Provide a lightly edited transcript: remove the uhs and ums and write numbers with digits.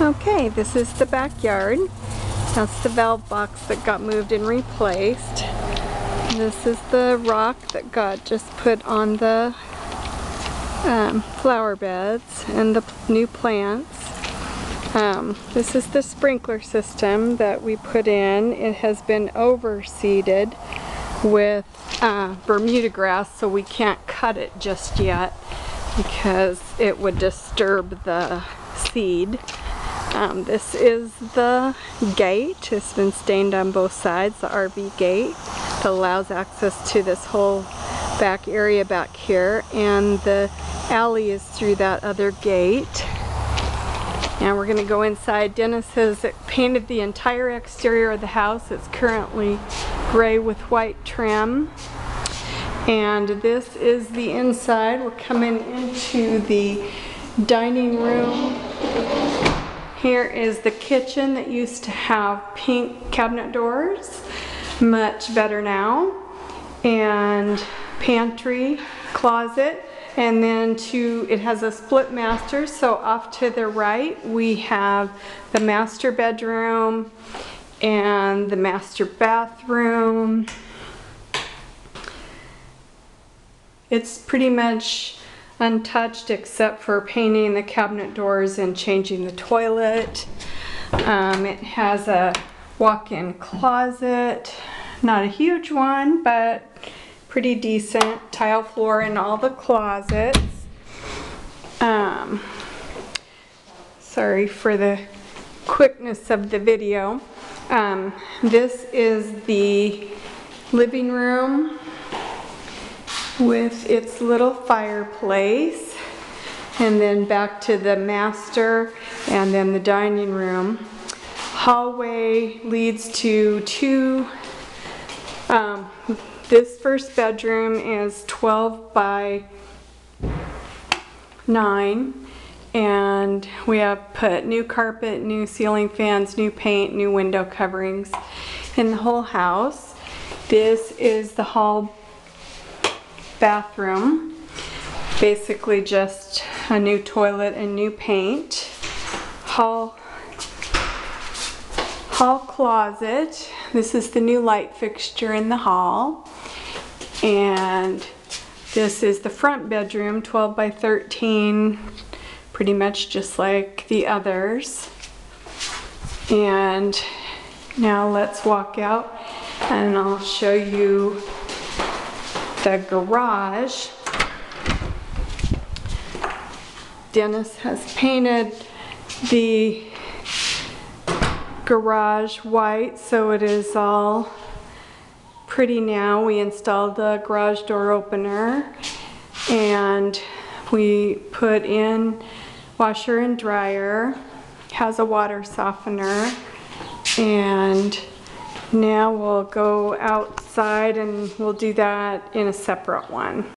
Okay, this is the backyard. That's the valve box that got moved and replaced. This is the rock that got just put on the flower beds and the new plants. This is the sprinkler system that we put in. It has been overseeded with Bermuda grass, so we can't cut it just yet because it would disturb the seed. This is the gate. It's been stained on both sides, the RV gate that allows access to this whole back area back here, and the alley is through that other gate. And we're going to go inside. Dennis has painted the entire exterior of the house. It's currently gray with white trim. And this is the inside. We're coming into the dining room. Here is the kitchen that used to have pink cabinet doors. Much better now. And pantry, closet. And then it has a split master, so off to the right we have the master bedroom and the master bathroom. It's pretty much untouched except for painting the cabinet doors and changing the toilet. It has a walk-in closet, not a huge one, but pretty decent. Tile floor in all the closets. Sorry for the quickness of the video. This is the living room with its little fireplace, and then back to the master, and then the dining room. Hallway leads to this first bedroom is 12 by 9, and we have put new carpet, new ceiling fans, new paint, new window coverings in the whole house. This is the hall bathroom. Basically just a new toilet and new paint. Hall closet. This is the new light fixture in the hall. And this is the front bedroom, 12 by 13, pretty much just like the others. And now let's walk out and I'll show you the garage. Dennis has painted the garage white, so it is all pretty now. We installed the garage door opener and we put in washer and dryer, has a water softener, and now we'll go outside and we'll do that in a separate one.